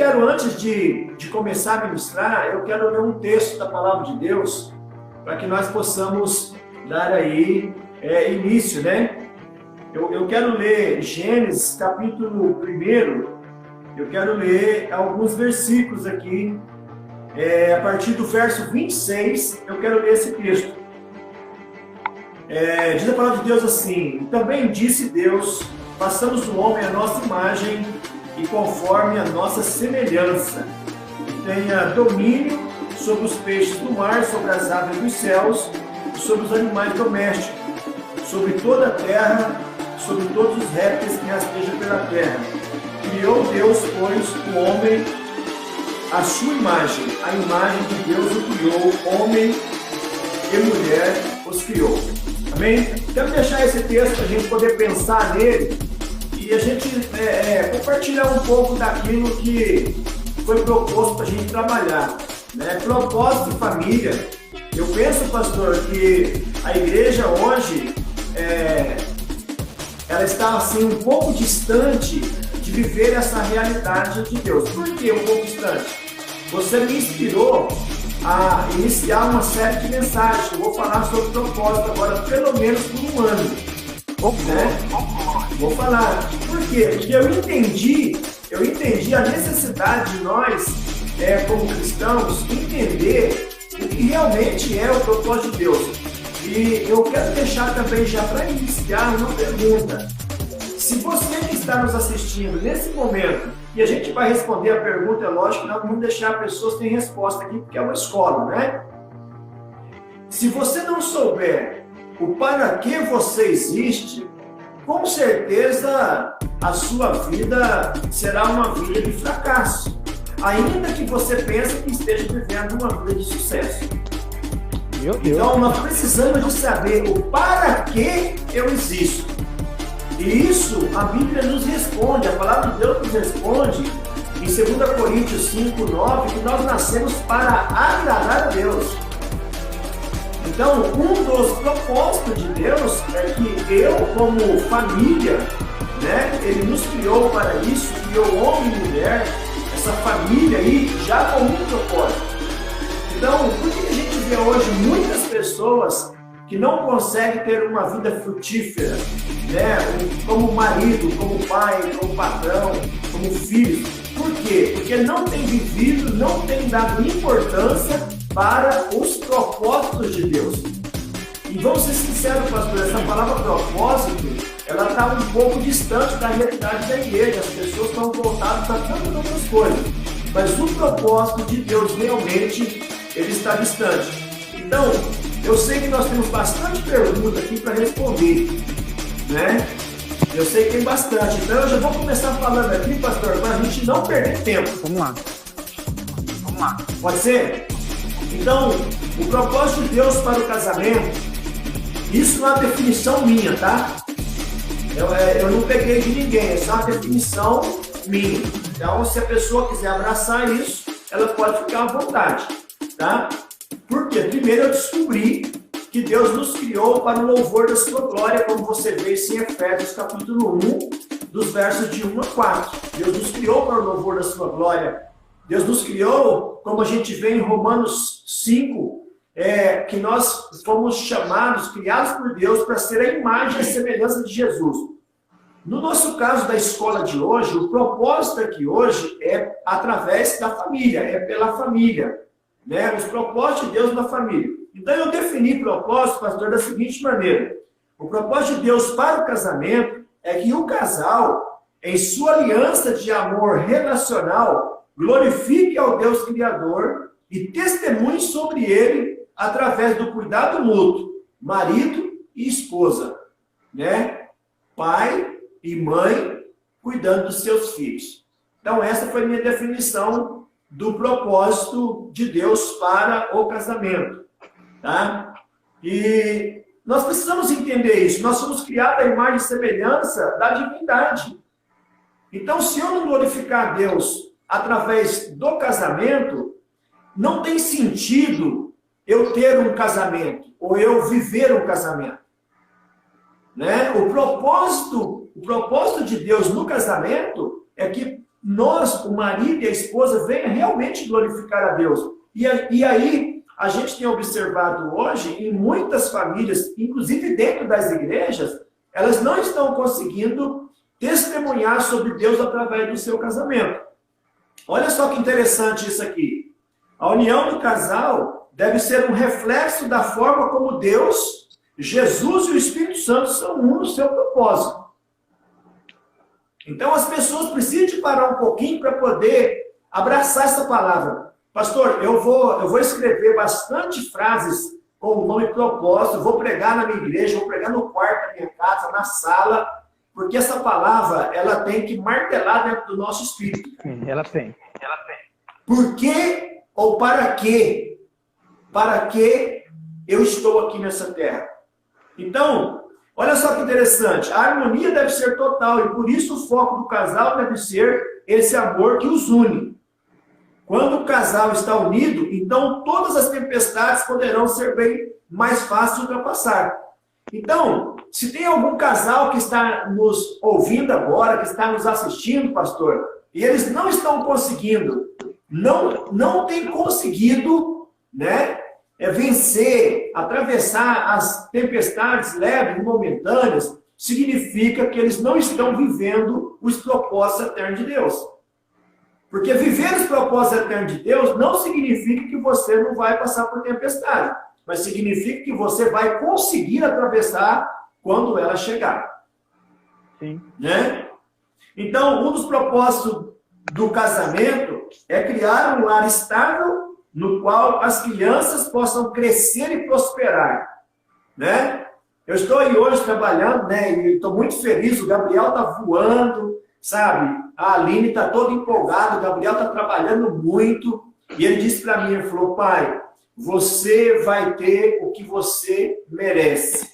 quero, antes de começar a ministrar, eu quero ler um texto da Palavra de Deus, para que nós possamos dar aí início, né? Eu quero ler Gênesis, capítulo 1, eu quero ler alguns versículos aqui, a partir do verso 26, eu quero ler esse texto. Diz a Palavra de Deus assim: também disse Deus, façamos o homem à nossa imagem e conforme a nossa semelhança, que tenha domínio sobre os peixes do mar, sobre as aves dos céus, sobre os animais domésticos, sobre toda a terra, sobre todos os répteis que rastejam pela terra. Criou Deus, pois, o homem à sua imagem, a imagem de Deus o criou, homem e mulher os criou. Amém? Quero deixar esse texto para a gente poder pensar nele e a gente compartilhar um pouco daquilo que foi proposto para a gente trabalhar, né? Propósito de família. Eu penso, pastor, que a igreja hoje ela está assim um pouco distante de viver essa realidade de Deus. Por que um pouco distante? Você me inspirou a iniciar uma série de mensagens. Eu vou falar sobre propósito agora pelo menos por um ano. Né? Vou falar. Por quê? Porque eu entendi a necessidade de nós, como cristãos, entender o que realmente é o propósito de Deus. E eu quero deixar também, já para iniciar, uma pergunta. Se você que está nos assistindo nesse momento, e a gente vai responder a pergunta, é lógico, nós vamos deixar pessoas sem resposta aqui, porque é uma escola, né? Se você não souber o para que você existe, com certeza a sua vida será uma vida de fracasso, ainda que você pense que esteja vivendo uma vida de sucesso. Então nós precisamos de saber o para que eu existo. E isso a Bíblia nos responde, a Palavra de Deus nos responde em 2 Coríntios 5, 9, que nós nascemos para agradar a Deus. Então, um dos propósitos de Deus é que eu, como família, né, Ele nos criou para isso, criou homem e mulher, essa família aí já com um propósito. Então, por que a gente vê hoje muitas pessoas que não conseguem ter uma vida frutífera, né? Como marido, como pai, como patrão, como filho? Por quê? Porque não tem vivido, não tem dado importância para os propósitos de Deus. E vamos ser sinceros, pastor, essa palavra propósito, ela está um pouco distante da realidade da igreja. As pessoas estão voltadas a tantas outras coisas. Mas o propósito de Deus realmente, ele está distante. Então, eu sei que nós temos bastante pergunta aqui para responder, né? Eu sei que tem bastante. Então, eu já vou começar falando aqui, pastor, para a gente não perder tempo. Vamos lá. Pode ser? Então, o propósito de Deus para o casamento, isso não é uma definição minha, tá? Eu não peguei de ninguém, essa é uma definição minha. Então, se a pessoa quiser abraçar isso, ela pode ficar à vontade, tá? Porque primeiro eu descobri que Deus nos criou para o louvor da sua glória, como você vê em Efésios capítulo 1, dos versos de 1 a 4. Deus nos criou para o louvor da sua glória. Deus nos criou, como a gente vê em Romanos 5, que nós fomos chamados, criados por Deus, para ser a imagem e a semelhança de Jesus. No nosso caso da escola de hoje, o propósito aqui hoje é através da família, é pela família. Né? Os propósitos de Deus na família. Então eu defini propósito, pastor, da seguinte maneira: o propósito de Deus para o casamento é que o casal, em sua aliança de amor relacional, glorifique ao Deus Criador e testemunhe sobre ele através do cuidado mútuo, marido e esposa, né? Pai e mãe cuidando dos seus filhos. Então essa foi a minha definição do propósito de Deus para o casamento, tá? E nós precisamos entender isso. Nós somos criados à imagem e semelhança da divindade. Então, se eu não glorificar a Deus através do casamento, não tem sentido eu ter um casamento ou eu viver um casamento, né? O propósito de Deus no casamento é que nós, o marido e a esposa, venha realmente glorificar a Deus. E aí, a gente tem observado hoje, em muitas famílias, inclusive dentro das igrejas, elas não estão conseguindo testemunhar sobre Deus através do seu casamento. Olha só que interessante isso aqui. A união do casal deve ser um reflexo da forma como Deus, Jesus e o Espírito Santo são um no seu propósito. Então as pessoas precisam de parar um pouquinho para poder abraçar essa palavra. Pastor, eu vou escrever bastante frases com o nome propósito, vou pregar na minha igreja, vou pregar no quarto da minha casa, na sala, porque essa palavra, ela tem que martelar dentro do nosso espírito. Ela tem. Por que ou para quê? Para que eu estou aqui nessa terra? Então, olha só que interessante, a harmonia deve ser total e por isso o foco do casal deve ser esse amor que os une. Quando o casal está unido, então todas as tempestades poderão ser bem mais fáceis de ultrapassar. Então, se tem algum casal que está nos ouvindo agora, que está nos assistindo, pastor, e eles não estão conseguindo, não têm conseguido, né, vencer, atravessar as tempestades leves e momentâneas, significa que eles não estão vivendo os propósitos eternos de Deus. Porque viver os propósitos eternos de Deus não significa que você não vai passar por tempestade, mas significa que você vai conseguir atravessar quando ela chegar. Sim. Né? Então, um dos propósitos do casamento é criar um lar estável no qual as crianças possam crescer e prosperar. Né? Eu estou aí hoje trabalhando, né, e estou muito feliz, o Gabriel está voando, sabe? A Aline está toda empolgada, o Gabriel está trabalhando muito, e ele disse para mim, ele falou, pai, você vai ter o que você merece.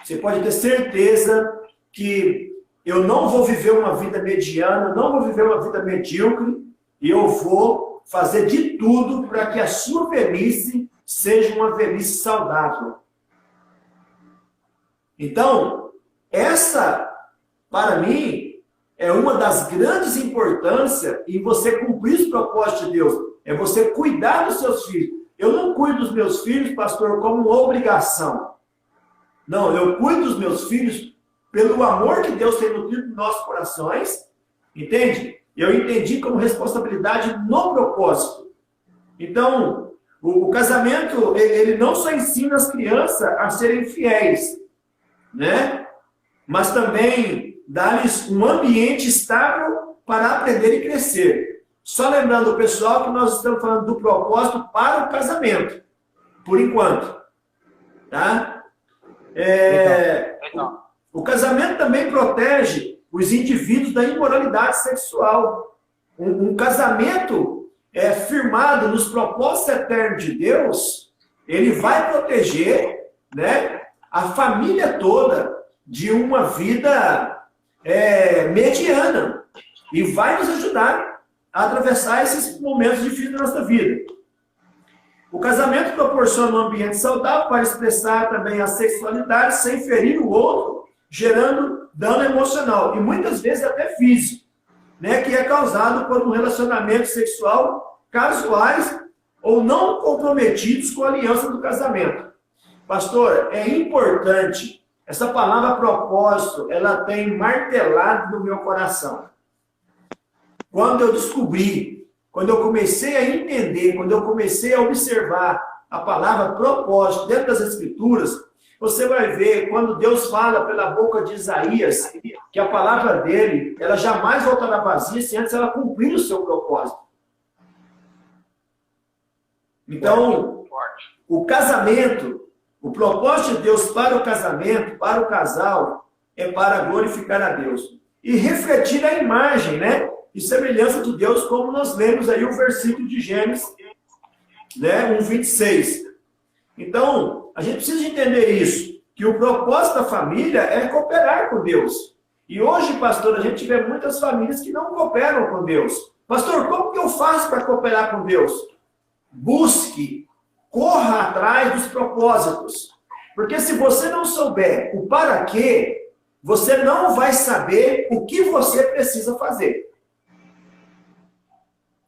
Você pode ter certeza que eu não vou viver uma vida mediana, não vou viver uma vida medíocre, e eu vou fazer de tudo para que a sua velhice seja uma velhice saudável. Então, essa, para mim, é uma das grandes importâncias em você cumprir os propósitos de Deus. É você cuidar dos seus filhos. Eu não cuido dos meus filhos, pastor, como uma obrigação. Não, eu cuido dos meus filhos pelo amor que Deus tem nutrido nos nossos corações. Entende? Eu entendi como responsabilidade no propósito. Então, o casamento, ele não só ensina as crianças a serem fiéis, né? Mas também dar-lhes um ambiente estável para aprender e crescer. Só lembrando o pessoal que nós estamos falando do propósito para o casamento, por enquanto. Tá? O casamento também protege os indivíduos da imoralidade sexual. Um casamento firmado nos propósitos eternos de Deus, ele vai proteger, né, a família toda de uma vida mediana e vai nos ajudar a atravessar esses momentos difíceis da nossa vida. O casamento proporciona um ambiente saudável para expressar também a sexualidade sem ferir o outro, gerando dano emocional e muitas vezes até físico, né, que é causado por um relacionamento sexual casuais ou não comprometidos com a aliança do casamento. Pastor, é importante. Essa palavra propósito, ela tem martelado no meu coração. Quando eu descobri, quando eu comecei a entender, quando eu comecei a observar a palavra propósito dentro das Escrituras, você vai ver, quando Deus fala pela boca de Isaías, que a palavra dele, ela jamais voltará vazia se antes ela cumprir o seu propósito. Então, o casamento, o propósito de Deus para o casamento, para o casal, é para glorificar a Deus. E refletir a imagem, né? E semelhança de Deus, como nós lemos aí o versículo de Gênesis, né? 1:26. Então, a gente precisa entender isso, que o propósito da família é cooperar com Deus. E hoje, pastor, a gente vê muitas famílias que não cooperam com Deus. Pastor, como que eu faço para cooperar com Deus? Busque, corra atrás dos propósitos. Porque se você não souber o para quê, você não vai saber o que você precisa fazer.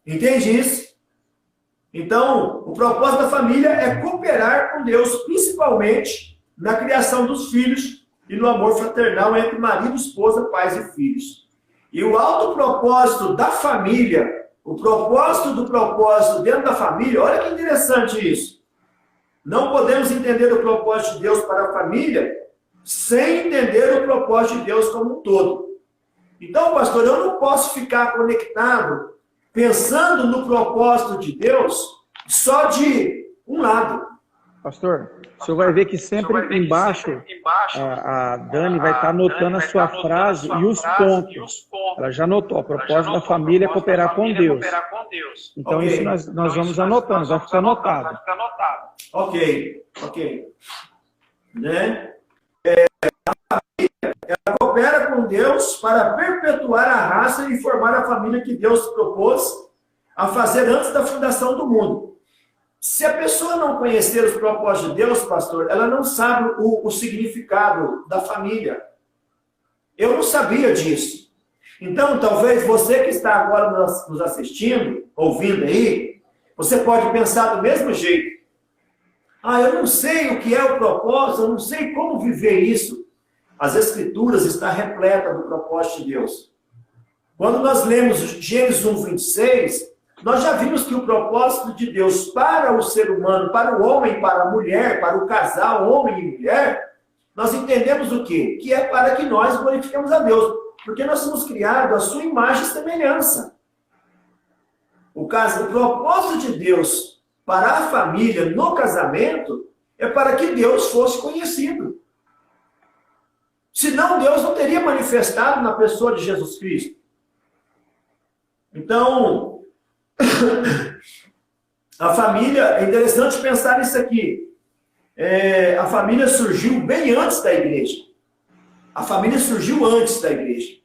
Entende isso? Então, o propósito da família é cooperar com Deus, principalmente na criação dos filhos e no amor fraternal entre marido, esposa, pais e filhos. E o alto propósito da família, o propósito do propósito dentro da família, olha que interessante isso. Não podemos entender o propósito de Deus para a família sem entender o propósito de Deus como um todo. Então, pastor, eu não posso ficar conectado pensando no propósito de Deus só de um lado. Pastor, o senhor vai ver que sempre embaixo a Dani vai estar anotando a sua frase e os pontos. Ela já anotou. A propósito da família é cooperar com Deus. Então, Ok. isso nós vamos anotando, vai ficar anotado. Ok. Né? Ela coopera com Deus para perpetuar a raça e formar a família que Deus propôs a fazer antes da fundação do mundo. Se a pessoa não conhecer os propósitos de Deus, pastor, ela não sabe o significado da família. Eu não sabia disso. Então, talvez você que está agora nos assistindo, ouvindo aí, você pode pensar do mesmo jeito. Eu não sei o que é o propósito, eu não sei como viver isso. As Escrituras estão repletas do propósito de Deus. Quando nós lemos Gênesis 1:26, nós já vimos que o propósito de Deus para o ser humano, para o homem, para a mulher, para o casal, homem e mulher, nós entendemos o quê? Que é para que nós glorifiquemos a Deus. Porque nós somos criados à sua imagem e semelhança. O propósito de Deus para a família no casamento é para que Deus fosse conhecido. Senão Deus não teria manifestado na pessoa de Jesus Cristo. Então, a família, é interessante pensar nisso aqui. A família surgiu bem antes da igreja. A família surgiu antes da igreja.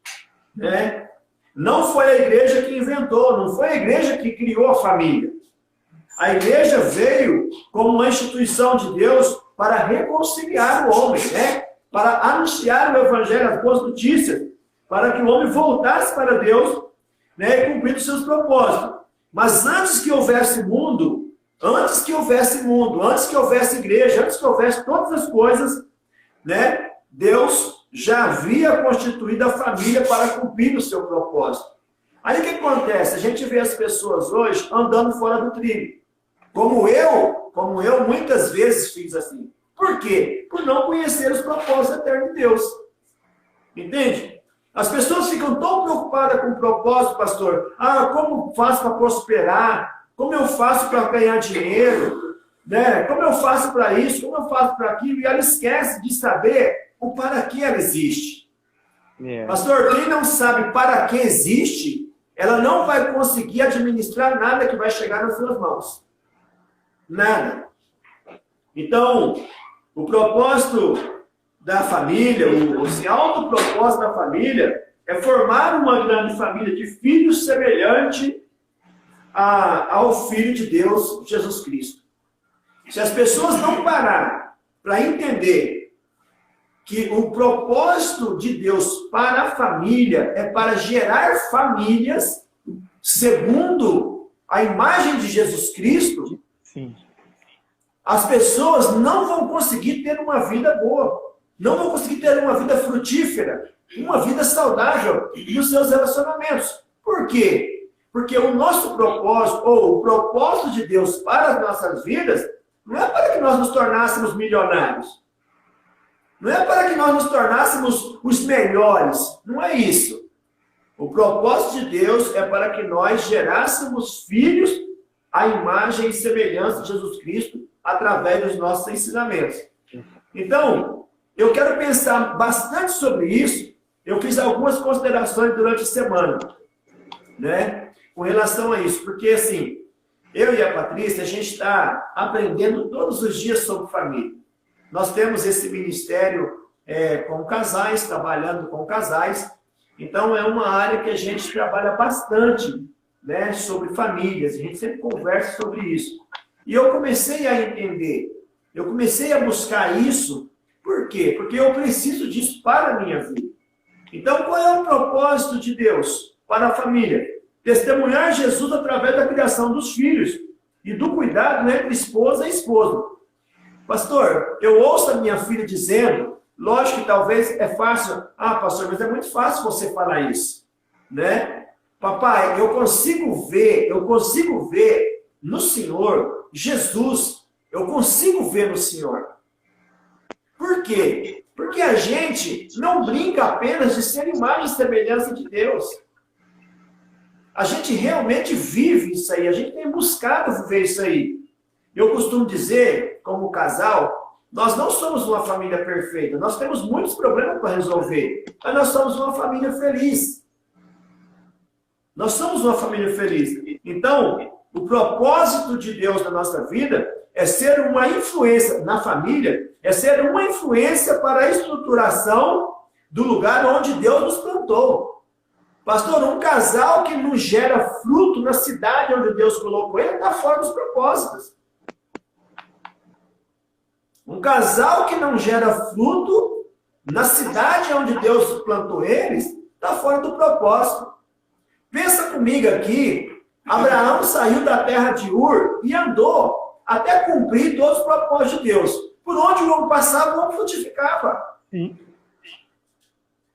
Né? Não foi a igreja que inventou, não foi a igreja que criou a família. A igreja veio como uma instituição de Deus para reconciliar o homem, né? Para anunciar o evangelho, as boas notícias, para que o homem voltasse para Deus, né, e cumprir os seus propósitos. Mas antes que houvesse mundo, antes que houvesse igreja, antes que houvesse todas as coisas, né, Deus já havia constituído a família para cumprir o seu propósito. Aí o que acontece? A gente vê as pessoas hoje andando fora do trilho. Como eu muitas vezes fiz assim. Por quê? Por não conhecer os propósitos eternos de Deus. Entende? As pessoas ficam tão preocupadas com o propósito, pastor. Como faço para prosperar? Como eu faço para ganhar dinheiro? Né? Como eu faço para isso? Como eu faço para aquilo? E ela esquece de saber o para que ela existe. Pastor, quem não sabe para que existe, ela não vai conseguir administrar nada que vai chegar nas suas mãos. Nada. Então, o propósito da família, o alto propósito da família é formar uma grande família de filhos semelhante ao Filho de Deus, Jesus Cristo. Se as pessoas não pararem para entender que o propósito de Deus para a família é para gerar famílias segundo a imagem de Jesus Cristo, Sim. As pessoas não vão conseguir ter uma vida boa, não vão conseguir ter uma vida frutífera, uma vida saudável nos seus relacionamentos. Por quê? Porque o nosso propósito, ou o propósito de Deus para as nossas vidas, não é para que nós nos tornássemos milionários. Não é para que nós nos tornássemos os melhores. Não é isso. O propósito de Deus é para que nós gerássemos filhos à imagem e semelhança de Jesus Cristo através dos nossos ensinamentos. Então, eu quero pensar bastante sobre isso. Eu fiz algumas considerações durante a semana, né, com relação a isso. Porque, assim, eu e a Patrícia, a gente está aprendendo todos os dias sobre família. Nós temos esse ministério com casais, trabalhando com casais. Então, é uma área que a gente trabalha bastante, né, sobre famílias. A gente sempre conversa sobre isso. E eu comecei a entender, eu comecei a buscar isso. Por quê? Porque eu preciso disso para a minha vida. Então, qual é o propósito de Deus para a família? Testemunhar Jesus através da criação dos filhos e do cuidado entre esposa e esposo. Pastor, eu ouço a minha filha dizendo, lógico que talvez é fácil, pastor, mas é muito fácil você falar isso, né? Papai, eu consigo ver no Senhor, Jesus, eu consigo ver no Senhor. Por quê? Porque a gente não brinca apenas de ser imagem e semelhança de Deus. A gente realmente vive isso aí, a gente tem buscado viver isso aí. Eu costumo dizer, como casal, nós não somos uma família perfeita, nós temos muitos problemas para resolver, mas nós somos uma família feliz. Nós somos uma família feliz. Então, o propósito de Deus na nossa vida é ser uma influência na família, é ser uma influência para a estruturação do lugar onde Deus nos plantou. Pastor, um casal que não gera fruto na cidade onde Deus colocou ele está fora dos propósitos. Um casal que não gera fruto na cidade onde Deus plantou eles está fora do propósito. Pensa comigo aqui, Abraão saiu da terra de Ur e andou até cumprir todos os propósitos de Deus. Por onde o homem passava, o homem frutificava. Sim.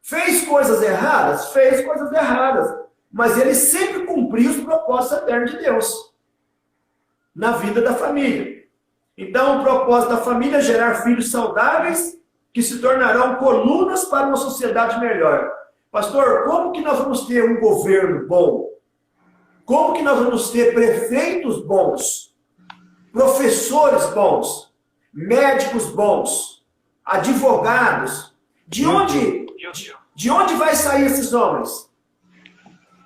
Fez coisas erradas? Fez coisas erradas. Mas ele sempre cumpriu os propósitos eternos de Deus na vida da família. Então, o propósito da família é gerar filhos saudáveis que se tornarão colunas para uma sociedade melhor. Pastor, como que nós vamos ter um governo bom? Como que nós vamos ter prefeitos bons? Professores bons? Médicos bons? Advogados? De onde vai sair esses homens?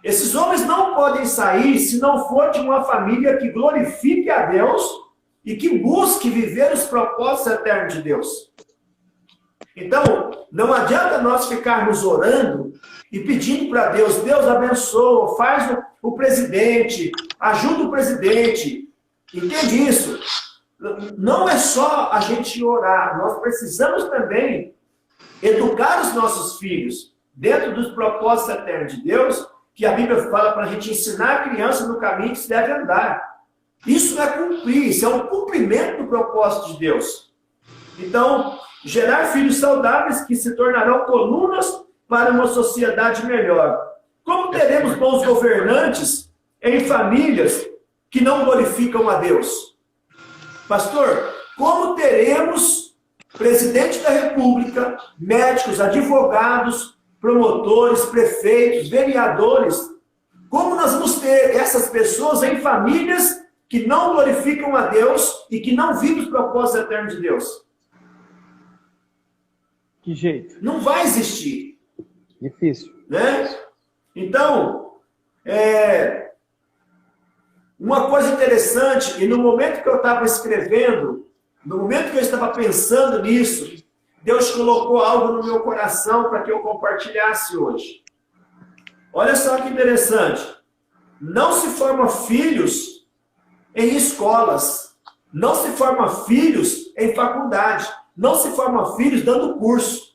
Esses homens não podem sair se não for de uma família que glorifique a Deus e que busque viver os propósitos eternos de Deus. Então, não adianta nós ficarmos orando e pedindo para Deus, Deus abençoa, faz o presidente, ajuda o presidente. Entende isso? Não é só a gente orar, nós precisamos também educar os nossos filhos dentro dos propósitos eternos de Deus, que a Bíblia fala para a gente ensinar a criança no caminho que se deve andar. Isso é cumprir, isso é um cumprimento do propósito de Deus. Então, gerar filhos saudáveis que se tornarão colunas para uma sociedade melhor. Como teremos bons governantes em famílias que não glorificam a Deus? Pastor, como teremos presidente da República, médicos, advogados, promotores, prefeitos, vereadores? Como nós vamos ter essas pessoas em famílias que não glorificam a Deus e que não vivem os propósitos eternos de Deus? Que jeito? Não vai existir. Difícil. Né? Então, uma coisa interessante, e no momento que eu estava escrevendo, no momento que eu estava pensando nisso, Deus colocou algo no meu coração para que eu compartilhasse hoje. Olha só que interessante. Não se forma filhos em escolas. Não se forma filhos em faculdade. Não se forma filhos dando curso.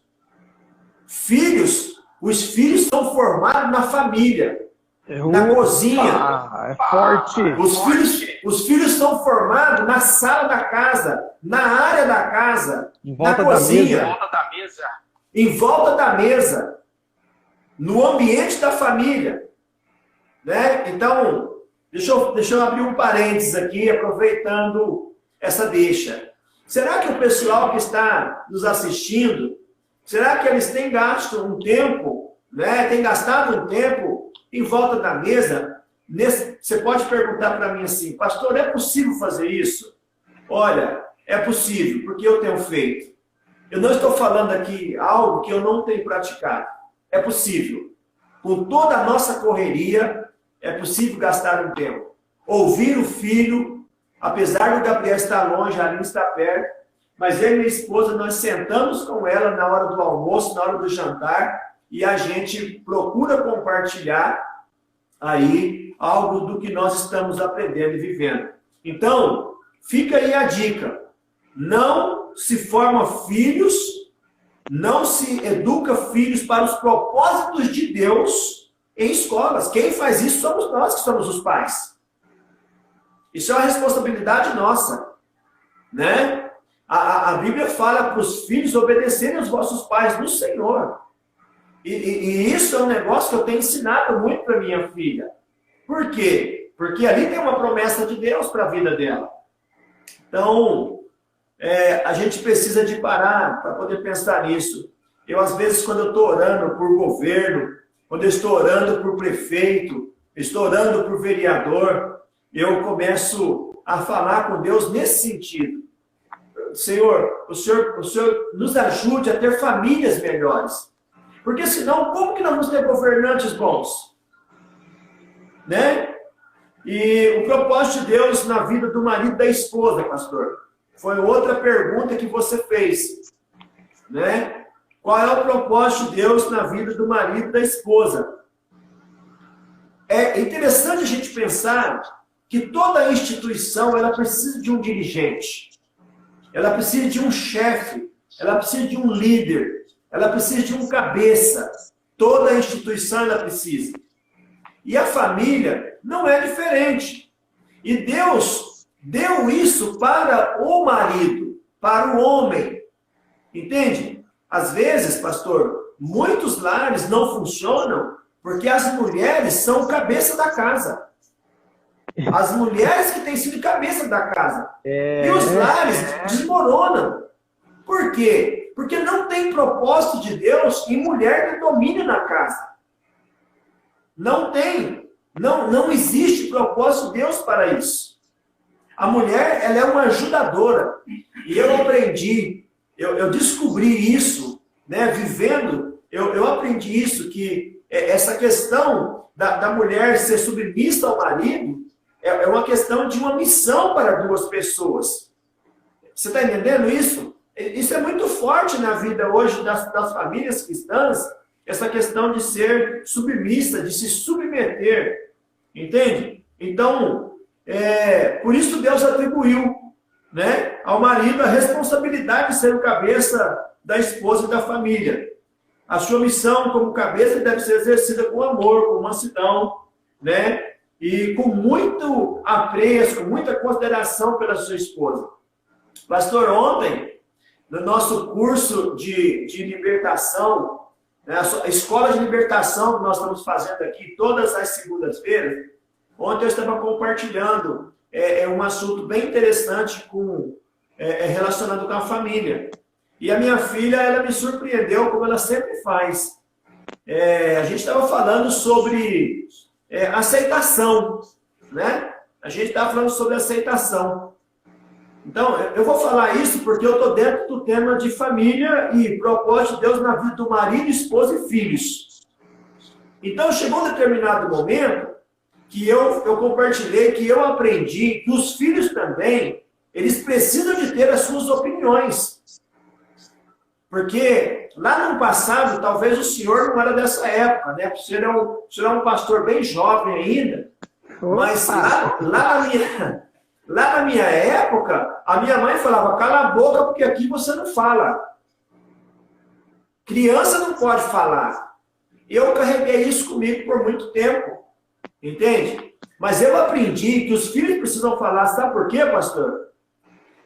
Os filhos são formados na família, na cozinha. É forte. Os filhos são formados na sala da casa, na área da casa, na cozinha, em volta da mesa, no ambiente da família. Né? Então, deixa eu abrir um parênteses aqui, aproveitando essa deixa. Será que o pessoal que está nos assistindo, será que eles têm gasto um tempo, né? Tem gastado um tempo em volta da mesa? Você pode perguntar para mim assim, pastor, é possível fazer isso? Olha, é possível, porque eu tenho feito. Eu não estou falando aqui algo que eu não tenho praticado. É possível. Com toda a nossa correria, é possível gastar um tempo. Ouvir o filho, apesar do Gabriel estar longe, a Aline está perto, mas eu e minha esposa, nós sentamos com ela na hora do almoço, na hora do jantar, e a gente procura compartilhar aí algo do que nós estamos aprendendo e vivendo. Então, fica aí a dica. Não se forma filhos, não se educa filhos para os propósitos de Deus em escolas. Quem faz isso somos nós, que somos os pais. Isso é uma responsabilidade nossa, né? A Bíblia fala para os filhos obedecerem aos vossos pais no Senhor. E isso é um negócio que eu tenho ensinado muito para minha filha. Por quê? Porque ali tem uma promessa de Deus para a vida dela. Então, a gente precisa de parar para poder pensar nisso. Eu, às vezes, quando eu estou orando por governo, quando eu estou orando por prefeito, estou orando por vereador, eu começo a falar com Deus nesse sentido. Senhor, o Senhor nos ajude a ter famílias melhores. Porque senão, como que nós vamos ter governantes bons? Né? E o propósito de Deus na vida do marido e da esposa, pastor, foi outra pergunta que você fez. Né? Qual é o propósito de Deus na vida do marido e da esposa? É interessante a gente pensar que toda instituição ela precisa de um dirigente. Ela precisa de um chefe, ela precisa de um líder, ela precisa de um cabeça. Toda instituição ela precisa. E a família não é diferente. E Deus deu isso para o marido, para o homem. Entende? Às vezes, pastor, muitos lares não funcionam porque as mulheres são cabeça da casa. As mulheres que têm sido cabeça da casa. E os lares desmoronam. Por quê? Porque não tem propósito de Deus em mulher que domine na casa. Não tem. Não existe propósito de Deus para isso. A mulher, ela é uma ajudadora. E eu aprendi, eu descobri isso, né, vivendo, eu aprendi isso, que essa questão da mulher ser submissa ao marido, é uma questão de uma missão para duas pessoas. Você está entendendo isso? Isso é muito forte na vida hoje das famílias cristãs, essa questão de ser submissa, de se submeter. Entende? Então, por isso Deus atribuiu, né, ao marido a responsabilidade de ser o cabeça da esposa e da família. A sua missão como cabeça deve ser exercida com amor, com mansidão, né? E com muito apreço, com muita consideração pela sua esposa. Pastor, ontem, no nosso curso de libertação, né, a escola de libertação que nós estamos fazendo aqui todas as segundas-feiras, ontem eu estava compartilhando um assunto bem interessante relacionado com a família. E a minha filha, ela me surpreendeu, como ela sempre faz. A gente estava falando sobre aceitação, né? A gente estava falando sobre aceitação. Então, eu vou falar isso porque eu estou dentro do tema de família e propósito de Deus na vida do marido, esposa e filhos. Então, chegou um determinado momento que eu compartilhei, que eu aprendi que os filhos também, eles precisam de ter as suas opiniões. Porque lá no passado, talvez o senhor não era dessa época, né? O senhor é um pastor bem jovem ainda. Mas lá na minha época, a minha mãe falava, cala a boca porque aqui você não fala. Criança não pode falar. Eu carreguei isso comigo por muito tempo. Entende? Mas eu aprendi que os filhos precisam falar. Sabe por quê, pastor?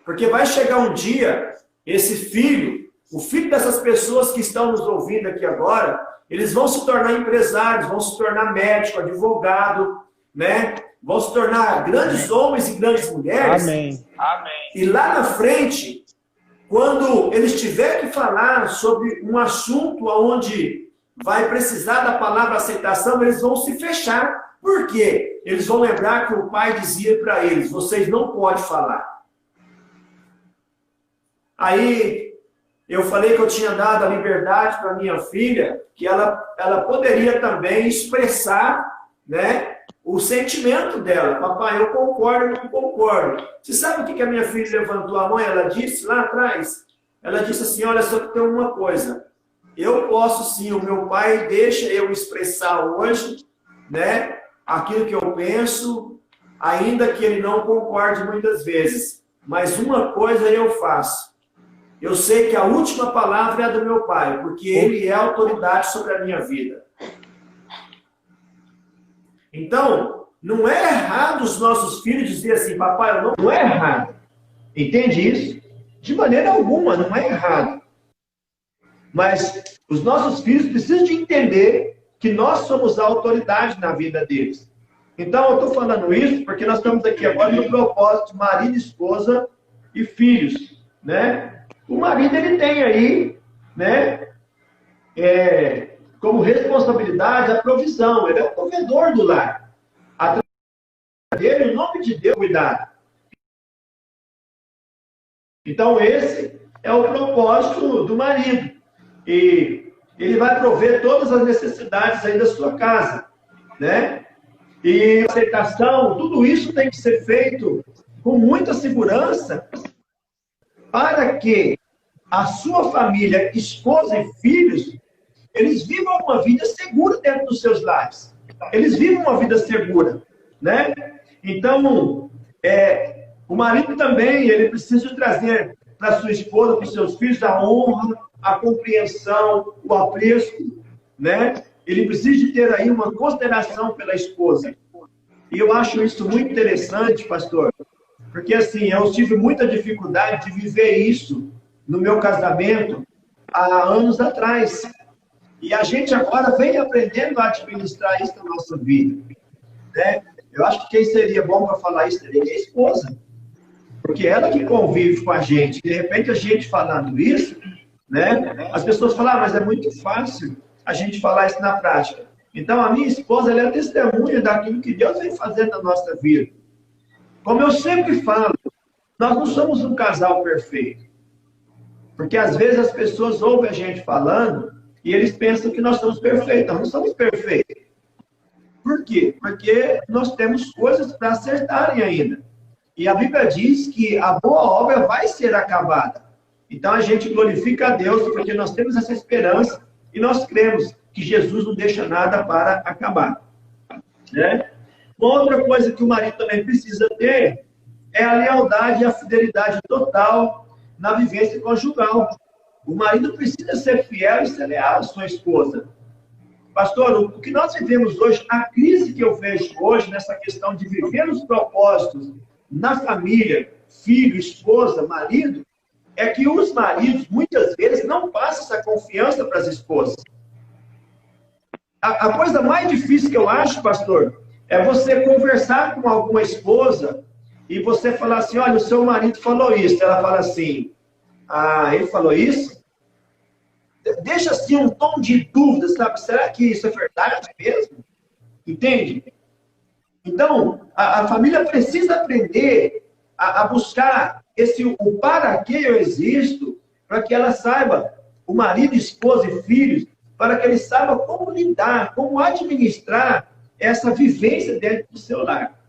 Porque vai chegar um dia, esse filho, o filho dessas pessoas que estão nos ouvindo aqui agora, eles vão se tornar empresários, vão se tornar médico, advogado, né? Vão se tornar grandes homens e grandes mulheres. Amém. E lá na frente, quando eles tiverem que falar sobre um assunto onde vai precisar da palavra aceitação, eles vão se fechar. Por quê? Eles vão lembrar que o pai dizia para eles, vocês não podem falar. Aí eu falei que eu tinha dado a liberdade para minha filha, que ela poderia também expressar, né, o sentimento dela. Papai, eu concordo ou não concordo. Você sabe o que a minha filha levantou a mão e ela disse lá atrás? Ela disse assim, olha, só que tem uma coisa. Eu posso sim, o meu pai deixa eu expressar hoje, né, aquilo que eu penso, ainda que ele não concorde muitas vezes. Mas uma coisa eu faço. Eu sei que a última palavra é a do meu pai, porque ele é a autoridade sobre a minha vida. Então, não é errado os nossos filhos dizer assim, papai, não é errado. Entende isso? De maneira alguma, não é errado. Mas os nossos filhos precisam de entender que nós somos a autoridade na vida deles. Então, eu estou falando isso porque nós estamos aqui agora no propósito de marido, esposa e filhos, né? O marido, ele tem aí, né, como responsabilidade a provisão. Ele é o provedor do lar. A dele, em nome de Deus, cuidado. Então, esse é o propósito do marido. E ele vai prover todas as necessidades aí da sua casa, né? E aceitação, tudo isso tem que ser feito com muita segurança para que a sua família, esposa e filhos, eles vivam uma vida segura dentro dos seus lares. Eles vivem uma vida segura, né? Então, o marido também, ele precisa trazer para sua esposa, para os seus filhos, a honra, a compreensão, o apreço, né? Ele precisa de ter aí uma consideração pela esposa. E eu acho isso muito interessante, pastor, porque assim, eu tive muita dificuldade de viver isso no meu casamento há anos atrás. E a gente agora vem aprendendo a administrar isso na nossa vida, né? Eu acho que quem seria bom para falar isso seria minha esposa. Porque ela que convive com a gente. De repente, a gente falando isso, né? As pessoas falam, mas é muito fácil a gente falar isso na prática. Então, a minha esposa, ela é testemunha daquilo que Deus vem fazendo na nossa vida. Como eu sempre falo, nós não somos um casal perfeito. Porque, às vezes, as pessoas ouvem a gente falando e eles pensam que nós somos perfeitos. Nós não somos perfeitos. Por quê? Porque nós temos coisas para acertarem ainda. E a Bíblia diz que a boa obra vai ser acabada. Então, a gente glorifica a Deus porque nós temos essa esperança e nós cremos que Jesus não deixa nada para acabar, né? Uma outra coisa que o marido também precisa ter é a lealdade e a fidelidade total na vivência conjugal. O marido precisa ser fiel e ser leal à sua esposa. Pastor, o que nós vivemos hoje, a crise que eu vejo hoje nessa questão de viver os propósitos na família, filho, esposa, marido, é que os maridos, muitas vezes, não passam essa confiança para as esposas. A coisa mais difícil que eu acho, pastor, é você conversar com alguma esposa e você falar assim, olha, o seu marido falou isso. Ela fala assim, ah, ele falou isso? Deixa assim um tom de dúvida, sabe? Será que isso é verdade mesmo? Entende? Então, a família precisa aprender a buscar o para que eu existo, para que ela saiba, o marido, esposa e filhos, para que ele saiba como lidar, como administrar essa vivência dentro do seu lar,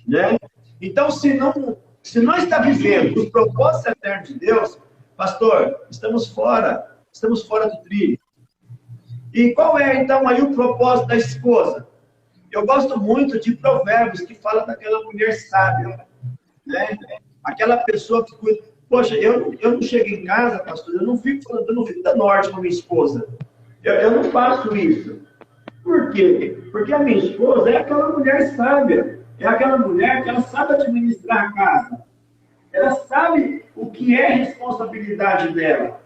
né? Então, se não está vivendo os propósitos eternos de Deus, pastor, estamos fora do trilho. E qual é, então, aí o propósito da esposa? Eu gosto muito de Provérbios, que fala daquela mulher sábia, né? Aquela pessoa que cuida. Poxa, eu não chego em casa, pastor, eu não fico dando norte com a minha esposa. Eu não faço isso. Por quê? Porque a minha esposa é aquela mulher sábia. É aquela mulher que ela sabe administrar a casa. Ela sabe o que é responsabilidade dela.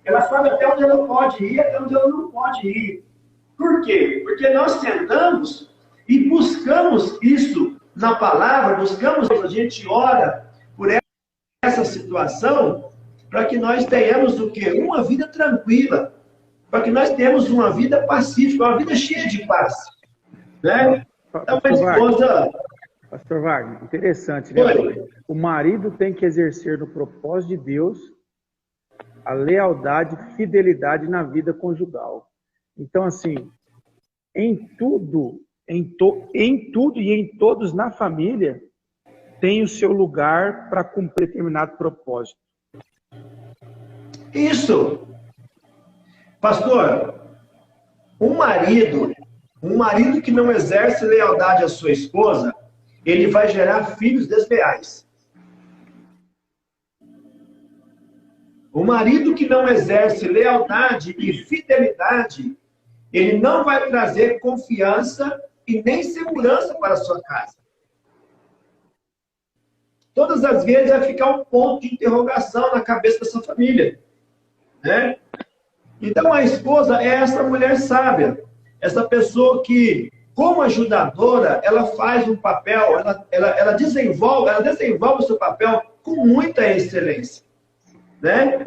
Ela sabe até onde ela pode ir, até onde ela não pode ir. Por quê? Porque nós sentamos e buscamos isso na palavra, a gente ora por essa situação, para que nós tenhamos o quê? Uma vida tranquila. Para que nós tenhamos uma vida pacífica, uma vida cheia de paz. Né? Então, a esposa... Pastor Wagner, interessante, né? O marido tem que exercer no propósito de Deus a lealdade e fidelidade na vida conjugal. Então, assim, em tudo e em todos na família, tem o seu lugar para cumprir determinado propósito. Isso! Pastor, um marido que não exerce lealdade à sua esposa, ele vai gerar filhos desleais. O marido que não exerce lealdade e fidelidade, ele não vai trazer confiança e nem segurança para a sua casa. Todas as vezes vai ficar um ponto de interrogação na cabeça dessa família, né? Então, a esposa é essa mulher sábia, essa pessoa que, como ajudadora, ela faz um papel, ela desenvolve o seu papel com muita excelência, né?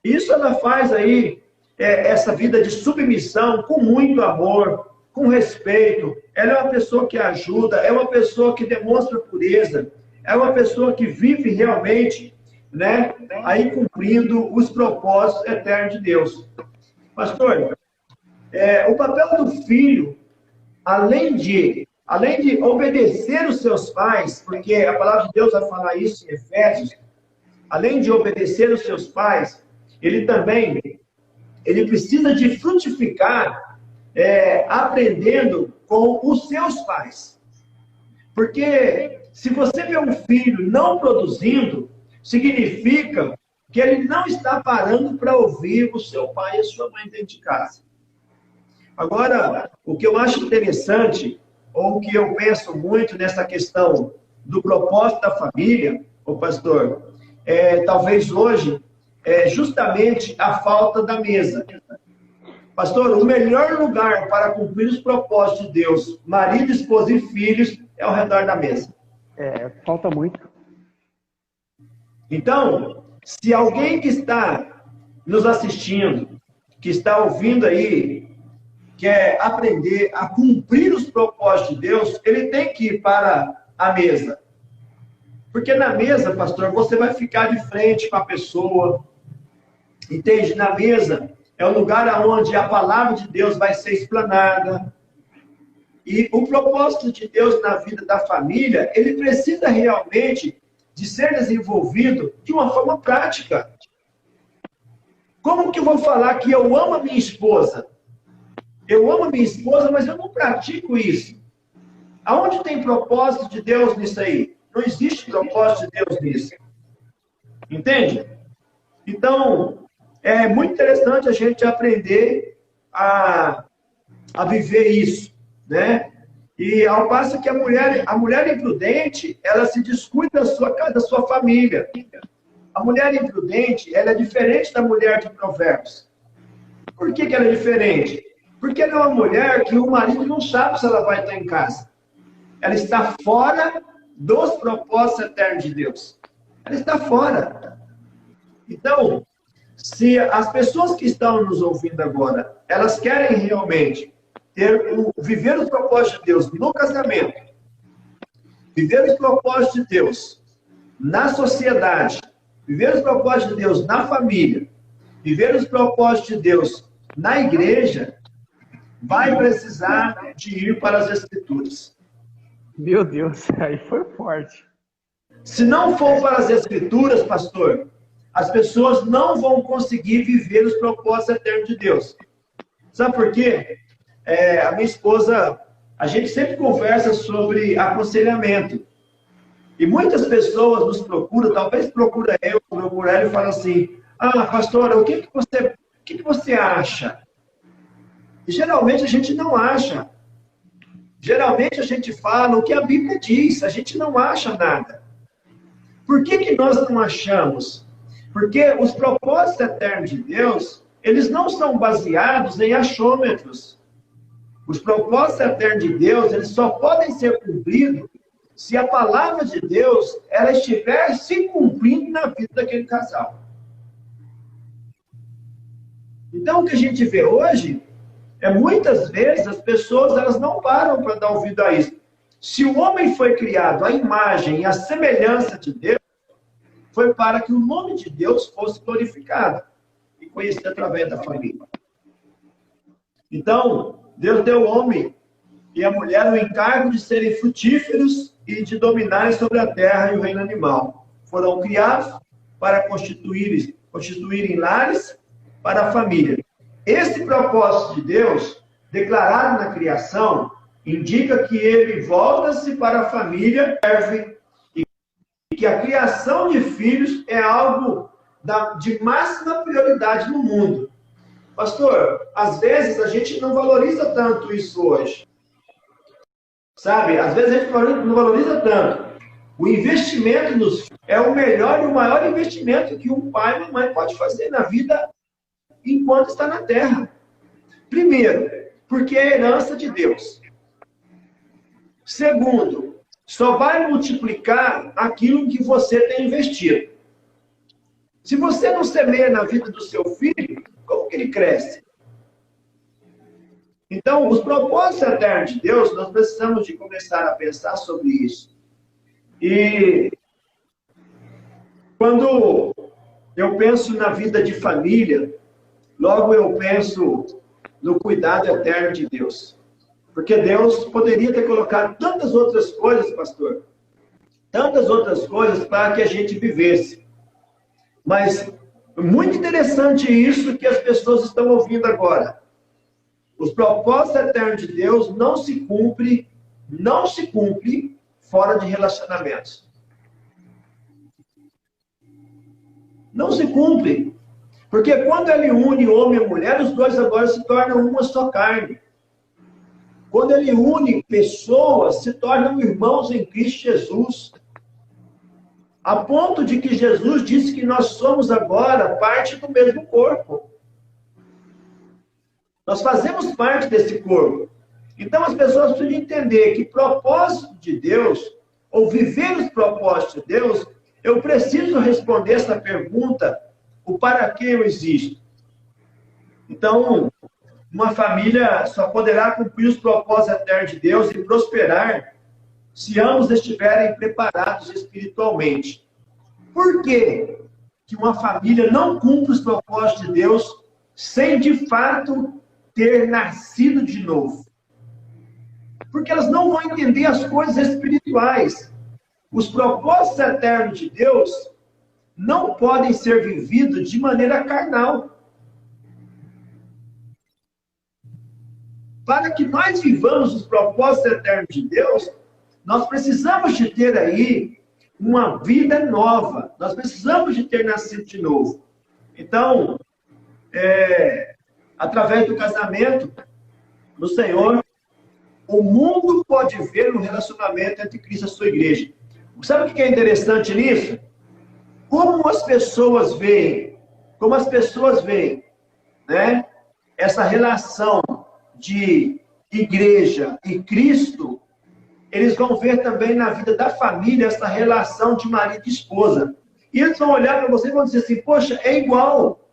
Isso ela faz aí, essa vida de submissão com muito amor, com respeito. Ela é uma pessoa que ajuda, é uma pessoa que demonstra pureza, é uma pessoa que vive realmente, né, aí cumprindo os propósitos eternos de Deus. Pastor, o papel do filho, além de obedecer os seus pais, porque a palavra de Deus vai falar isso em Efésios, além de obedecer os seus pais, ele precisa de frutificar, aprendendo com os seus pais. Porque se você vê um filho não produzindo, significa que ele não está parando para ouvir o seu pai e a sua mãe dentro de casa. Agora, o que eu acho interessante, ou o que eu penso muito nessa questão do propósito da família, ô pastor, talvez hoje, justamente a falta da mesa. Pastor, o melhor lugar para cumprir os propósitos de Deus, marido, esposa e filhos, é ao redor da mesa. Falta muito. Então, se alguém que está nos assistindo, que está ouvindo aí, quer aprender a cumprir os propósitos de Deus, ele tem que ir para a mesa. Porque na mesa, pastor, você vai ficar de frente com a pessoa. Entende? Na mesa é o lugar onde a palavra de Deus vai ser explanada. E o propósito de Deus na vida da família, ele precisa realmente de ser desenvolvido de uma forma prática. Como que eu vou falar que eu amo a minha esposa? Eu amo a minha esposa, mas eu não pratico isso. Aonde tem propósito de Deus nisso aí? Não existe propósito de Deus nisso. Entende? Então, é muito interessante a gente aprender a viver isso, né? E ao passo que a mulher imprudente, ela se descuida da sua casa, da sua família. A mulher imprudente, ela é diferente da mulher de Provérbios. Por que ela é diferente? Porque ela é uma mulher que o marido não sabe se ela vai estar em casa. Ela está fora dos propósitos eternos de Deus. Ela está fora. Então, se as pessoas que estão nos ouvindo agora, elas querem realmente viver os propósitos de Deus no casamento, viver os propósitos de Deus na sociedade, viver os propósitos de Deus na família, viver os propósitos de Deus na igreja, vai precisar de ir para as Escrituras. Meu Deus, aí foi forte. Se não for para as Escrituras, pastor, as pessoas não vão conseguir viver os propósitos eternos de Deus. Sabe por quê? A minha esposa, a gente sempre conversa sobre aconselhamento. E muitas pessoas nos procuram, talvez procura eu ela e fala assim, pastora, o que você acha? E geralmente a gente não acha. Geralmente a gente fala o que a Bíblia diz, a gente não acha nada. Por que nós não achamos? Porque os propósitos eternos de Deus, eles não são baseados em achômetros. Os propósitos eternos de Deus, eles só podem ser cumpridos se a palavra de Deus, ela estiver se cumprindo na vida daquele casal. Então, o que a gente vê hoje muitas vezes as pessoas elas não param para dar ouvido a isso. Se o homem foi criado à imagem e à semelhança de Deus, foi para que o nome de Deus fosse glorificado e conhecido através da família. Então, Deus deu ao homem e à mulher o encargo de serem frutíferos e de dominarem sobre a terra e o reino animal. Foram criados para constituírem lares para a família. Esse propósito de Deus, declarado na criação, indica que ele volta-se para a família e que a criação de filhos é algo de máxima prioridade no mundo. Pastor, às vezes a gente não valoriza tanto isso hoje. Sabe? Às vezes a gente não valoriza tanto. O investimento nos filhos é o melhor e o maior investimento que um pai e uma mãe pode fazer na vida enquanto está na terra. Primeiro, porque é a herança de Deus. Segundo, só vai multiplicar aquilo que você tem investido. Se você não semeia na vida do seu filho, como que ele cresce? Então, os propósitos eternos de Deus, nós precisamos de começar a pensar sobre isso. E quando eu penso na vida de família, logo eu penso no cuidado eterno de Deus. Porque Deus poderia ter colocado tantas outras coisas, pastor, tantas outras coisas para que a gente vivesse. Mas muito interessante isso que as pessoas estão ouvindo agora. Os propósitos eternos de Deus não se cumpre fora de relacionamentos. Não se cumpre. Porque quando ele une homem e mulher, os dois agora se tornam uma só carne. Quando ele une pessoas, se tornam irmãos em Cristo Jesus. A ponto de que Jesus disse que nós somos agora parte do mesmo corpo. Nós fazemos parte desse corpo. Então as pessoas precisam entender que propósito de Deus, ou viver os propósitos de Deus, eu preciso responder essa pergunta, o para que eu existo. Então, uma família só poderá cumprir os propósitos eternos de Deus e prosperar se ambos estiverem preparados espiritualmente. Por que que uma família não cumpre os propósitos de Deus sem, de fato, ter nascido de novo? Porque elas não vão entender as coisas espirituais. Os propósitos eternos de Deus não podem ser vividos de maneira carnal. Para que nós vivamos os propósitos eternos de Deus, nós precisamos de ter aí uma vida nova. Nós precisamos de ter nascido de novo. Então, através do casamento do Senhor, o mundo pode ver o relacionamento entre Cristo e a sua igreja. Sabe o que é interessante nisso? Como as pessoas veem, né, essa relação de igreja e Cristo, eles vão ver também na vida da família essa relação de marido e esposa. E eles vão olhar para você e vão dizer assim, poxa, é igual.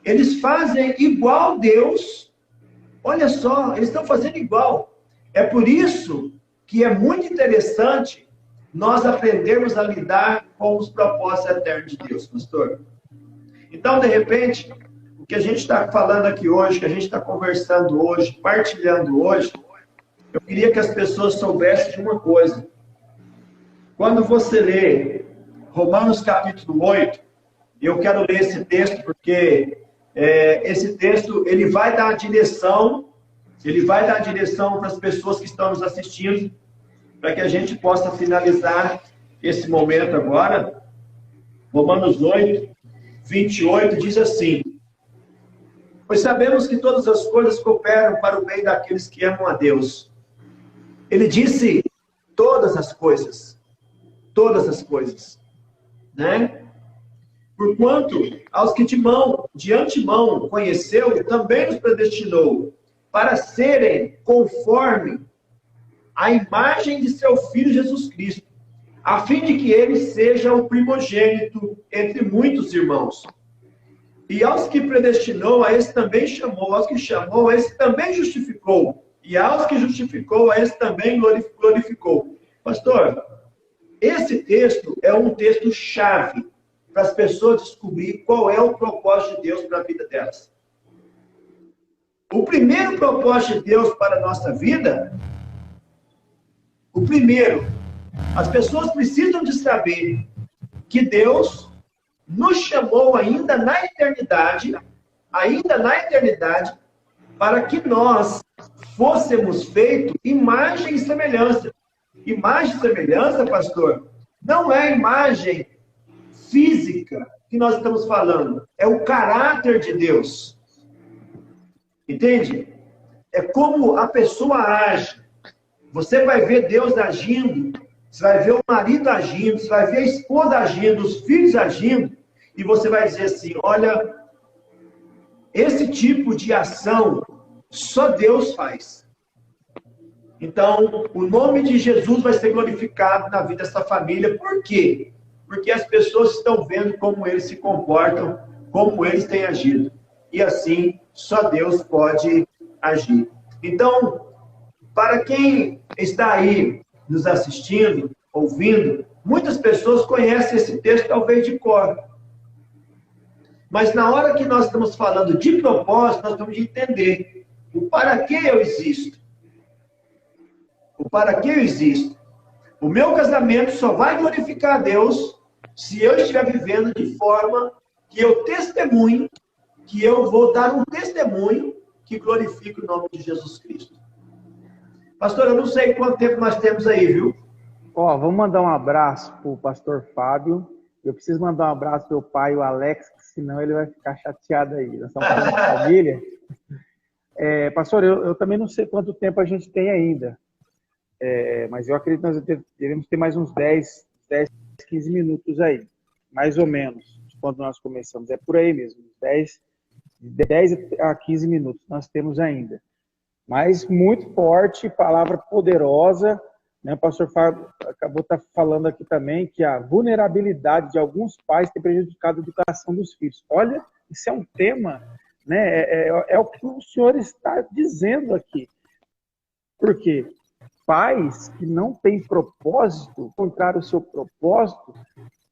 Eles fazem igual Deus. Olha só, eles estão fazendo igual. É por isso que é muito interessante nós aprendermos a lidar com os propósitos eternos de Deus, pastor. Então, de repente, o que a gente está falando aqui hoje, que a gente está conversando hoje, partilhando hoje, eu queria que as pessoas soubessem de uma coisa. Quando você lê Romanos capítulo 8, eu quero ler esse texto porque esse texto ele vai dar a direção para as pessoas que estão nos assistindo, para que a gente possa finalizar esse momento agora. Romanos 8, 28 diz assim: pois sabemos que todas as coisas cooperam para o bem daqueles que amam a Deus. Ele disse todas as coisas, né? Porquanto aos que de antemão conheceu, também nos predestinou para serem conforme a imagem de seu Filho Jesus Cristo, a fim de que ele seja o primogênito entre muitos irmãos. E aos que predestinou, a esse também chamou, aos que chamou, a esse também justificou, e aos que justificou, a esse também glorificou. Pastor, esse texto é um texto chave para as pessoas descobrir qual é o propósito de Deus para a vida delas. O primeiro propósito de Deus para a nossa vida, as pessoas precisam de saber que Deus nos chamou ainda na eternidade, para que nós fôssemos feitos imagem e semelhança. Imagem e semelhança, pastor, não é imagem física que nós estamos falando, é o caráter de Deus. Entende? É como a pessoa age. Você vai ver Deus agindo, você vai ver o marido agindo, você vai ver a esposa agindo, os filhos agindo, e você vai dizer assim, olha, esse tipo de ação só Deus faz. Então, o nome de Jesus vai ser glorificado na vida dessa família. Por quê? Porque as pessoas estão vendo como eles se comportam, como eles têm agido. E assim, só Deus pode agir. Então, para quem está aí nos assistindo, ouvindo, muitas pessoas conhecem esse texto talvez de cor. Mas na hora que nós estamos falando de propósito, nós temos de entender o para que eu existo. O para que eu existo. O meu casamento só vai glorificar a Deus se eu estiver vivendo de forma que eu testemunhe, que eu vou dar um testemunho que glorifique o nome de Jesus Cristo. Pastor, eu não sei quanto tempo nós temos aí, viu? Vamos mandar um abraço para o pastor Fábio. Eu preciso mandar um abraço para o meu pai, o Alex, senão ele vai ficar chateado aí. Nós estamos falando de família. Pastor, eu também não sei quanto tempo a gente tem ainda. Mas eu acredito que nós devemos ter mais uns 10, 15 minutos aí. Mais ou menos, de quando nós começamos. É por aí mesmo. 10 a 15 minutos nós temos ainda. Mas muito forte, palavra poderosa. Né? O pastor Fábio acabou de estar falando aqui também que a vulnerabilidade de alguns pais tem prejudicado a educação dos filhos. Olha, isso é um tema, né? É o que o senhor está dizendo aqui. Por quê? Pais que não têm propósito, encontrar o seu propósito,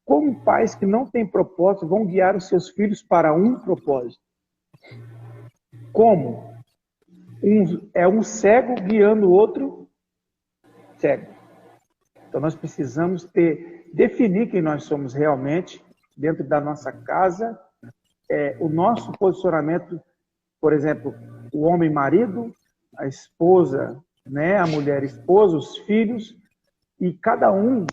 como pais que não têm propósito vão guiar os seus filhos para um propósito? Como? Um cego guiando o outro cego. Então nós precisamos definir quem nós somos realmente dentro da nossa casa, o nosso posicionamento, por exemplo, o homem marido, a esposa, né, a mulher esposa, os filhos, e cada um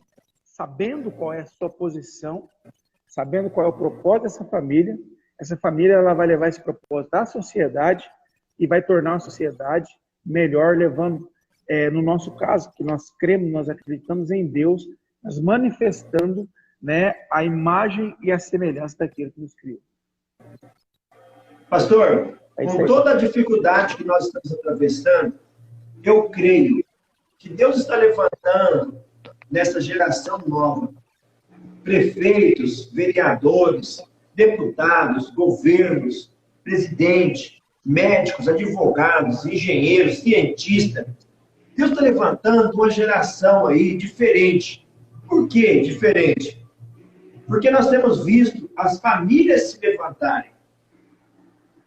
sabendo qual é a sua posição, sabendo qual é o propósito dessa família. Essa família ela vai levar esse propósito à sociedade e vai tornar a sociedade melhor, levando, no nosso caso, que nós cremos, nós acreditamos em Deus, mas manifestando, né, a imagem e a semelhança daquele que nos criou. Pastor, com toda a dificuldade que nós estamos atravessando, eu creio que Deus está levantando nessa geração nova prefeitos, vereadores, deputados, governos, presidente, médicos, advogados, engenheiros, cientistas. Deus está levantando uma geração aí diferente. Por que diferente? Porque nós temos visto as famílias se levantarem.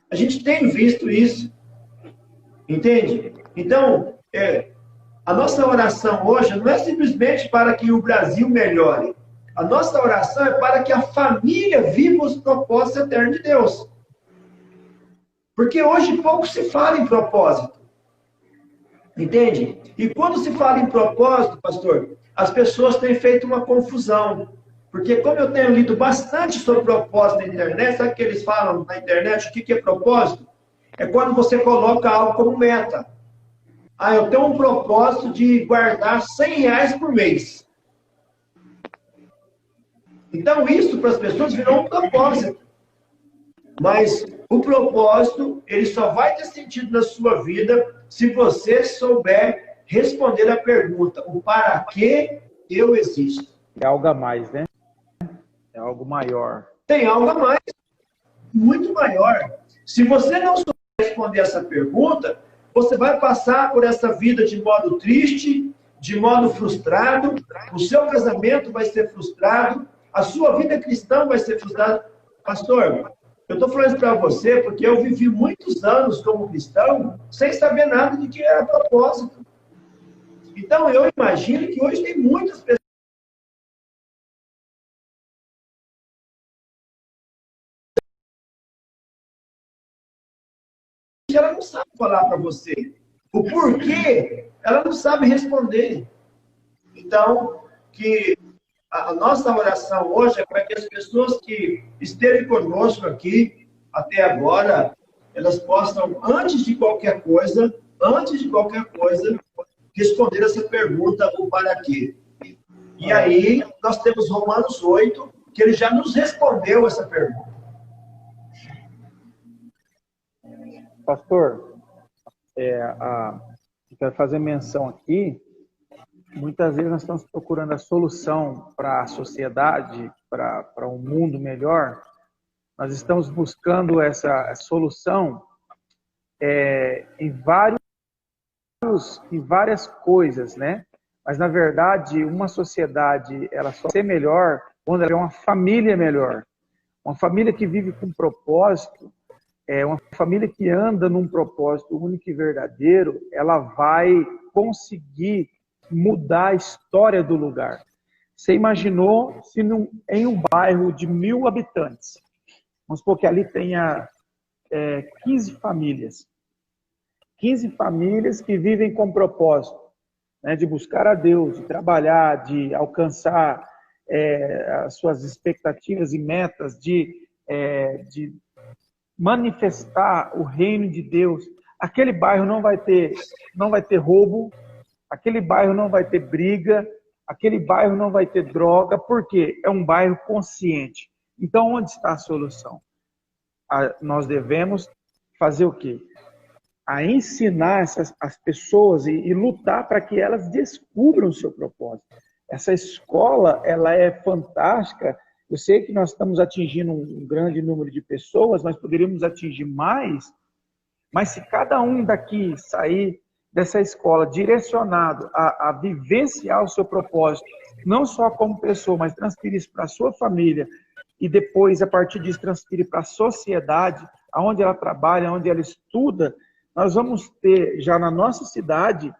A gente tem visto isso. Entende? Então, a nossa oração hoje não é simplesmente para que o Brasil melhore. A nossa oração é para que a família viva os propósitos eternos de Deus. Porque hoje pouco se fala em propósito. Entende? E quando se fala em propósito, pastor, as pessoas têm feito uma confusão. Porque como eu tenho lido bastante sobre propósito na internet, sabe o que eles falam na internet? O que é propósito? É quando você coloca algo como meta. Eu tenho um propósito de guardar R$100 por mês. Então, isso para as pessoas virou um propósito. Mas o propósito, ele só vai ter sentido na sua vida se você souber responder a pergunta: o para que eu existo? É algo a mais, né? É algo maior. Tem algo a mais. Muito maior. Se você não souber responder essa pergunta, você vai passar por essa vida de modo triste, de modo frustrado, o seu casamento vai ser frustrado, a sua vida cristã vai ser frustrada. Pastor, eu estou falando isso para você porque eu vivi muitos anos como cristão sem saber nada de que era propósito. Então, eu imagino que hoje tem muitas pessoas que ela não sabe falar para você. O porquê, ela não sabe responder. Então, que a nossa oração hoje é para que as pessoas que esteve conosco aqui até agora, elas possam, antes de qualquer coisa, responder essa pergunta, o para quê. E aí, nós temos Romanos 8, que ele já nos respondeu essa pergunta. Pastor, eu quero fazer menção aqui. Muitas vezes nós estamos procurando a solução para a sociedade, para um mundo melhor. Nós estamos buscando essa solução em várias coisas, né? Mas, na verdade, uma sociedade ela só é melhor quando ela é uma família melhor. Uma família que vive com propósito, uma família que anda num propósito único e verdadeiro, ela vai conseguir mudar a história do lugar. Você imaginou se em um bairro de 1.000 habitantes, vamos supor que ali tenha 15 famílias. 15 famílias que vivem com propósito, né, de buscar a Deus, de trabalhar, de alcançar as suas expectativas e metas, de manifestar o reino de Deus. Aquele bairro não vai ter roubo, aquele bairro não vai ter briga, aquele bairro não vai ter droga, porque é um bairro consciente. Então, onde está a solução? Nós devemos fazer o quê? A ensinar as pessoas e lutar para que elas descubram o seu propósito. Essa escola, ela é fantástica. Eu sei que nós estamos atingindo um grande número de pessoas, nós poderíamos atingir mais, mas se cada um daqui sair dessa escola direcionado a vivenciar o seu propósito, não só como pessoa, mas transferir isso para a sua família e depois, a partir disso, transferir para a sociedade, aonde ela trabalha, onde ela estuda, nós vamos ter já na nossa cidade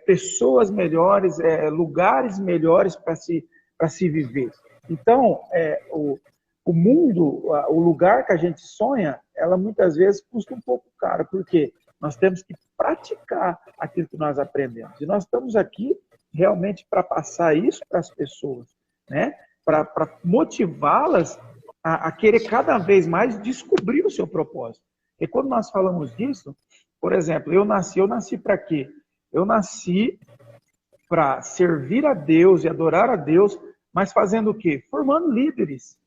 pessoas melhores, lugares melhores para se viver. Então, o mundo, o lugar que a gente sonha, ela muitas vezes custa um pouco caro, porque nós temos que praticar aquilo que nós aprendemos. E nós estamos aqui realmente para passar isso para as pessoas, né? Para motivá-las a querer cada vez mais descobrir o seu propósito. E quando nós falamos disso, por exemplo, eu nasci para quê? Eu nasci para servir a Deus e adorar a Deus, mas fazendo o quê? Formando líderes,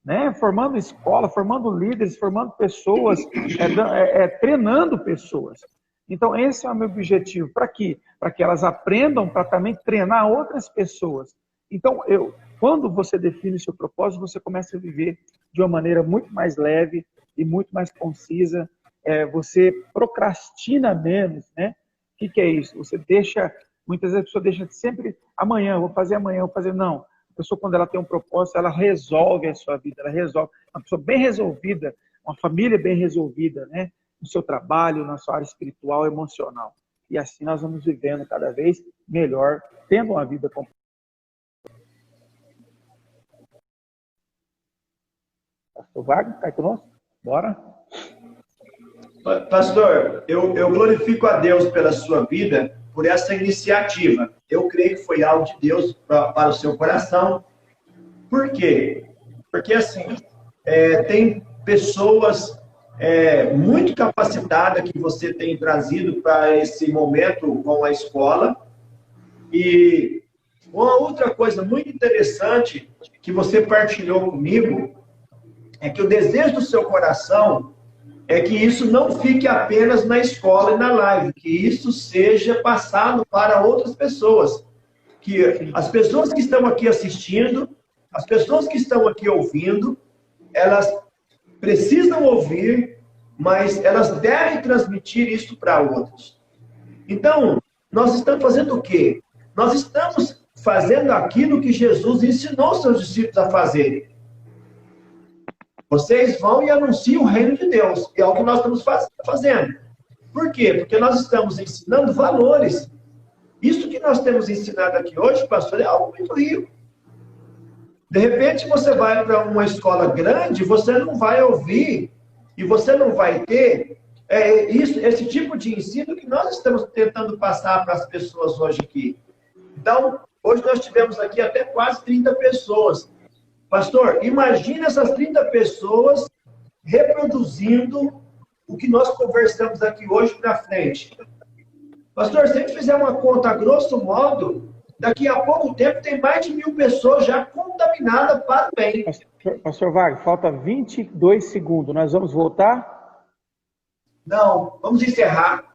né? Formando escola, formando líderes, formando pessoas, treinando pessoas. Então, esse é o meu objetivo. Para quê? Para que elas aprendam, para também treinar outras pessoas. Então, quando você define o seu propósito, você começa a viver de uma maneira muito mais leve e muito mais concisa. Você procrastina menos, né? O que é isso? Você deixa, muitas vezes a pessoa deixa sempre, amanhã, vou fazer amanhã, vou fazer, não. A pessoa, quando ela tem um propósito, ela resolve a sua vida, ela resolve. Uma pessoa bem resolvida, uma família bem resolvida, né? No seu trabalho, na sua área espiritual, emocional. E assim nós vamos vivendo cada vez melhor, tendo uma vida completa. Pastor Wagner, está aí conosco? Bora. Pastor, eu glorifico a Deus pela sua vida, por essa iniciativa. Eu creio que foi algo de Deus para o seu coração. Por quê? Porque, assim, tem pessoas muito capacitadas que você tem trazido para esse momento com a escola. E uma outra coisa muito interessante que você partilhou comigo é que o desejo do seu coração é que isso não fique apenas na escola e na live, que isso seja passado para outras pessoas. Que as pessoas que estão aqui assistindo, as pessoas que estão aqui ouvindo, elas precisam ouvir, mas elas devem transmitir isso para outros. Então, nós estamos fazendo o quê? Nós estamos fazendo aquilo que Jesus ensinou seus discípulos a fazerem. Vocês vão e anunciam o reino de Deus. É o que nós estamos fazendo. Por quê? Porque nós estamos ensinando valores. Isso que nós temos ensinado aqui hoje, pastor, é algo muito rico. De repente, você vai para uma escola grande, você não vai ouvir e você não vai ter esse tipo de ensino que nós estamos tentando passar para as pessoas hoje aqui. Então, hoje nós tivemos aqui até quase 30 pessoas. Pastor, imagine essas 30 pessoas reproduzindo o que nós conversamos aqui hoje para frente. Pastor, se a gente fizer uma conta a grosso modo, daqui a pouco tempo tem mais de 1.000 pessoas já contaminadas para o bem. Pastor Wagner, falta 22 segundos. Nós vamos voltar? Não, vamos encerrar.